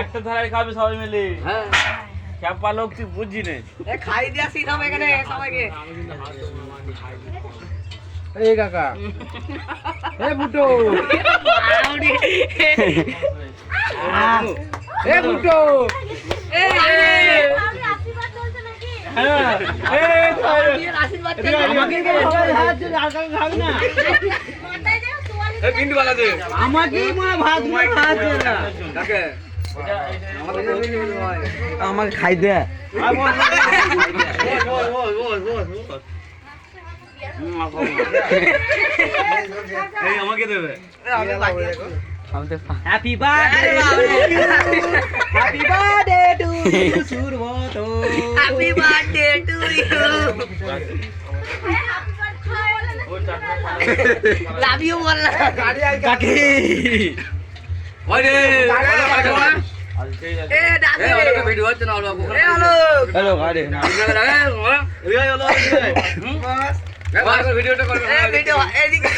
একটা ধারায় খাবে সবাই মিলে। ক্যাম্পা লোক তুই বুঝছি না। খাই দিয়া শিখাবো এখানে সবাইকে। এই কাকা এ বুটো এ বুটো আমাকে খাই দে আমাকে দেবে। Happy birthday happy birthday to you সুরমতো happy birthday to you love you বললা কাকি ওরে এ দাদু এ ভিডিও হচ্ছে না হলো এ হ্যালো হ্যালো গাড়ি ভিডিওটা করবে এ ভিডিও এদিকে